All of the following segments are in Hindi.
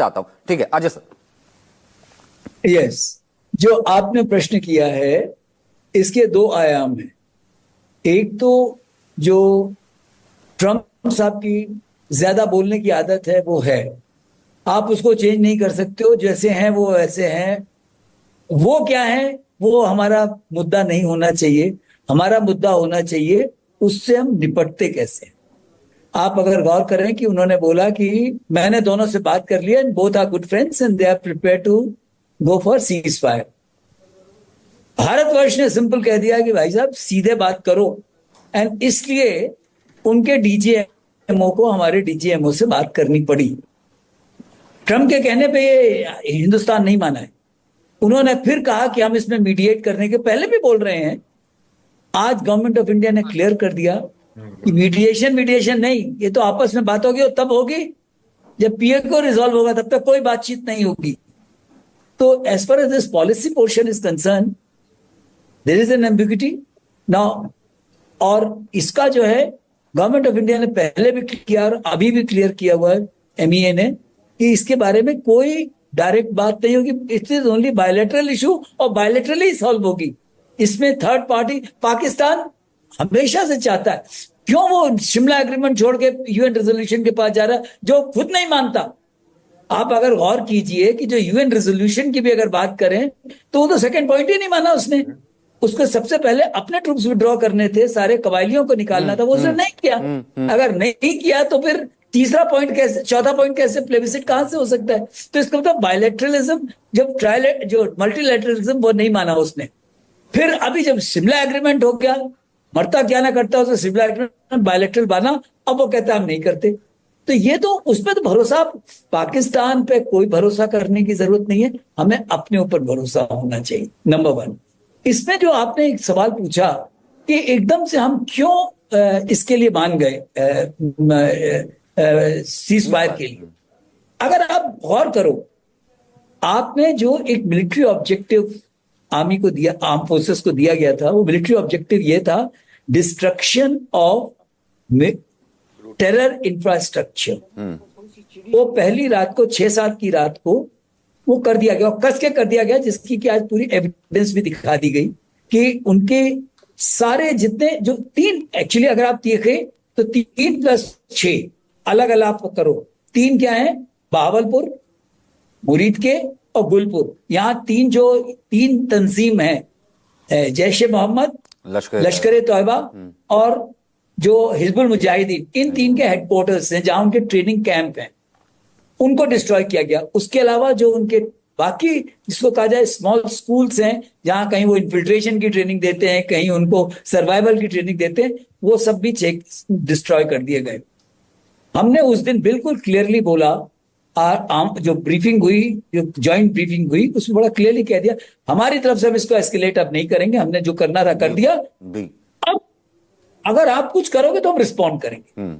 चाहता हूं। ठीक है अजय सर। यस, जो आपने प्रश्न किया है इसके दो आयाम हैं। एक तो जो ट्रंप साहब की ज्यादा बोलने की आदत है वो है, आप उसको चेंज नहीं कर सकते हो, जैसे हैं वो वैसे हैं। वो क्या है, वो हमारा मुद्दा नहीं होना चाहिए। हमारा मुद्दा होना चाहिए उससे हम निपटते कैसे हैं। आप अगर गौर करें कि उन्होंने बोला कि मैंने दोनों से बात कर लिया, both are good friends and they are prepare to go for ceasefire. Bharatvarsha ने सिंपल कह दिया कि भाई साहब सीधे बात करो, एंड इसलिए उनके डीजीएमओ को हमारे डीजीएमओ से बात करनी पड़ी। ट्रंप के कहने पे ये हिंदुस्तान नहीं माना है। उन्होंने फिर कहा कि हम इसमें मीडिएट करने के पहले भी बोल रहे हैं। आज गवर्नमेंट ऑफ इंडिया ने क्लियर कर दिया कि मीडिएशन नहीं, ये तो आपस में बात होगी और तब होगी जब पीए को रिजॉल्व होगा, तब तक कोई बातचीत नहीं होगी। तो as far as this policy portion is concern, there is an ambiguity now. और इसका जो है गवर्नमेंट ऑफ इंडिया ने पहले भी किया और अभी भी क्लियर किया हुआ है एमईए ने कि इसके बारे में कोई डायरेक्ट बात नहीं होगी। It is only bilateral issue और बायलैटरली सॉल्व होगी। इसमें थर्ड पार्टी पाकिस्तान हमेशा से चाहता है, क्यों वो शिमला एग्रीमेंट छोड़ के यूएन रेजोल्यूशन के पास जा रहा है जो खुद नहीं मानता। आप अगर गौर कीजिए कि जो यूएन रेजोल्यूशन की भी अगर बात करें तो वो तो सेकंड पॉइंट ही नहीं माना उसने। उसको सबसे पहले अपने ट्रूप्स विड्रॉ करने थे, सारे कबायलियों को निकालना था, वो उसने नहीं किया। अगर नहीं किया तो फिर तीसरा पॉइंट कैसे, चौथा पॉइंट कैसे, प्लेबिसिट कहां से हो सकता है। तो इसका मतलब बायलैटरलिज्म, जब जो मल्टीलैटरलिज्म वो नहीं माना उसने। फिर अभी जब शिमला एग्रीमेंट हो गया, मरता क्या ना करता उसे शिमला एग्रीमेंट बायलैटरल बना, अब वो कहता है हम नहीं करते। तो ये तो उसमें तो भरोसा, पाकिस्तान पे कोई भरोसा करने की जरूरत नहीं है, हमें अपने ऊपर भरोसा होना चाहिए, नंबर वन। इसमें जो आपने एक सवाल पूछा कि एकदम से हम क्यों इसके लिए मान गए सीज फायर के लिए, अगर आप गौर करो, आपने जो एक मिलिट्री ऑब्जेक्टिव आर्मी को दिया, आर्म फोर्सेस को दिया गया था, वो मिलिट्री ऑब्जेक्टिव ये था, डिस्ट्रक्शन ऑफ टेरर इंफ्रास्ट्रक्चर। वो पहली रात को 6-7 की रात को वो कर दिया गया, और कस के कर दिया गया, जिसकी कि आज पूरी एविडेंस भी दिखा दी गई कि उनके सारे जितने जो तीन, एक्चुअली अगर आप देखें तो 3+6 अलग अलग आप करो, 3 क्या है, बहावलपुर, मुरीद के और गुलपुर, यहाँ तीन तंजीम है, जैश ए मोहम्मद, लश्कर तौयबा और जो हिजबुल मुजाहिदीन, इन 3 के हेडक्वार्टर्स हैं जहां उनके ट्रेनिंग कैंप हैं, उनको डिस्ट्रॉय किया गया। उसके अलावा जो उनके बाकी जिसको कहा जाए स्मॉल स्कूल्स हैं, जहां कहीं वो इन्फिल्ट्रेशन की ट्रेनिंग देते हैं, कहीं उनको सर्वाइवल की ट्रेनिंग देते हैं, वो सब भी डिस्ट्रॉय कर दिए गए। हमने उस दिन बिल्कुल क्लियरली बोला, जो ब्रीफिंग हुई, जो ज्वाइंट ब्रीफिंग हुई, उसमें बड़ा क्लियरली कह दिया हमारी तरफ से हम इसको एस्केलेट अब नहीं करेंगे, हमने जो करना था कर दिया, अब अगर आप कुछ करोगे तो हम रिस्पॉन्ड करेंगे।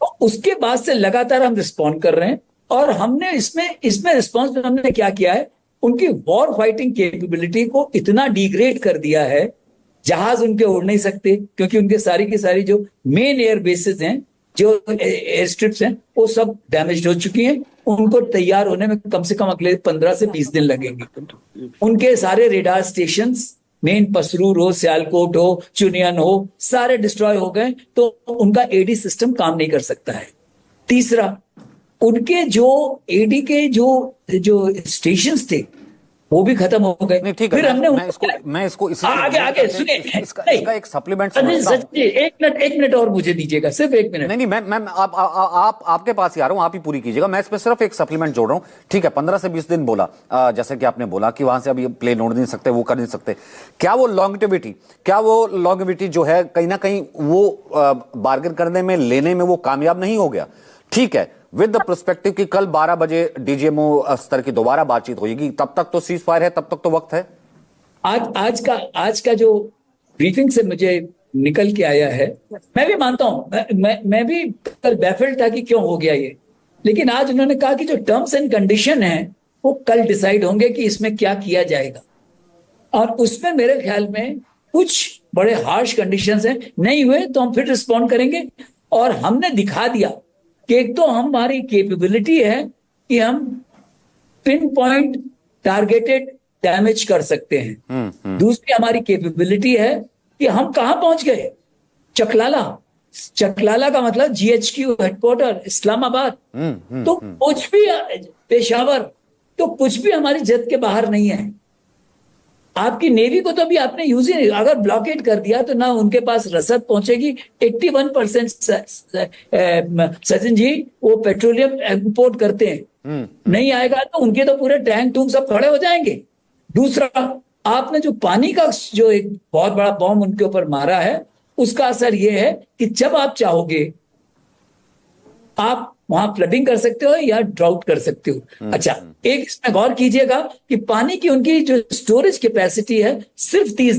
तो उसके बाद से लगातार हम रिस्पॉन्ड कर रहे हैं, और हमने इसमें रिस्पॉन्स में हमने क्या किया है, उनकी वॉर फाइटिंग कैपेबिलिटी को इतना डिग्रेड कर दिया है, जहाज उनके उड़ नहीं सकते, क्योंकि उनके सारी की सारी जो मेन एयर बेसिस हैं, जो एयर स्ट्रिप्स हैं, वो सब डैमेज हो चुकी हैं। उनको तैयार होने में कम से कम अगले 15 से 20 दिन लगेंगे। उनके सारे रेडार स्टेशंस, मेन पसरूर हो, सियालकोट हो, चुनियन हो, सारे डिस्ट्रॉय हो गए, तो उनका एडी सिस्टम काम नहीं कर सकता है। तीसरा, उनके जो एडी के जो स्टेशंस थे वो भी खत्म हो गए। नहीं ठीक है, फिर हमने मैं इसको आगे सुनिए, इसका एक सप्लीमेंट एक मिनट और मुझे दीजिएगा, सिर्फ 1 मिनट। नहीं मैं आपके पास ही आ रहा हूं, आप ही पूरी कीजिएगा, मैं इसमें सिर्फ एक सप्लीमेंट जोड़ रहा हूं। ठीक है, 15 से 20 दिन बोला, जैसे कि आपने बोला कि वहां से अभी प्लेन उड़ नहीं सकते, वो कर नहीं सकते। क्या वो लॉन्गेविटी जो है कहीं ना कहीं वो बार्गेन करने में, लेने में वो कामयाब नहीं हो गया? ठीक है, विद द पर्सपेक्टिव कि कल 12 बजे डीजीएमओ स्तर की दोबारा बातचीत होगी, तब तक तो सीज फायर है, तब तक तो वक्त है। आज का जो ब्रीफिंग से मुझे निकल के आया है, मैं भी मानता हूं, मैं भी कल बैफल्ड था कि क्यों हो गया ये, लेकिन आज उन्होंने कहा कि जो टर्म्स एंड कंडीशन है वो कल डिसाइड होंगे कि इसमें क्या किया जाएगा, और उसमें मेरे ख्याल में कुछ बड़े हार्श कंडीशंस हैं, नहीं हुए तो हम फिर रिस्पॉन्ड करेंगे। और हमने दिखा दिया कि एक तो हमारी कैपेबिलिटी है कि हम पिन पॉइंट टारगेटेड डैमेज कर सकते हैं। दूसरी हमारी कैपेबिलिटी है कि हम कहां पहुंच गए। चकलाला का मतलब जीएचक्यू हेडक्वार्टर इस्लामाबाद, तो कुछ भी, पेशावर, तो कुछ भी हमारी जद के बाहर नहीं है। आपकी नेवी को तो अभी आपने यूज ही नहीं, अगर ब्लॉकेट कर दिया तो ना उनके पास रसद पहुंचेगी। 81% सचिन जी वो पेट्रोलियम इंपोर्ट करते हैं, नहीं आएगा तो उनके तो पूरे टैंक टूंक सब खड़े हो जाएंगे। दूसरा, आपने जो पानी का जो एक बहुत बड़ा बॉम्ब उनके ऊपर मारा है, उसका असर यह है कि जब आप चाहोगे आप वहां फ्लडिंग कर सकते हो या ड्राउट कर सकते हो। अच्छा, एक इसमें गौर कीजिएगा कि पानी की उनकी जो स्टोरेज कैपेसिटी है सिर्फ 30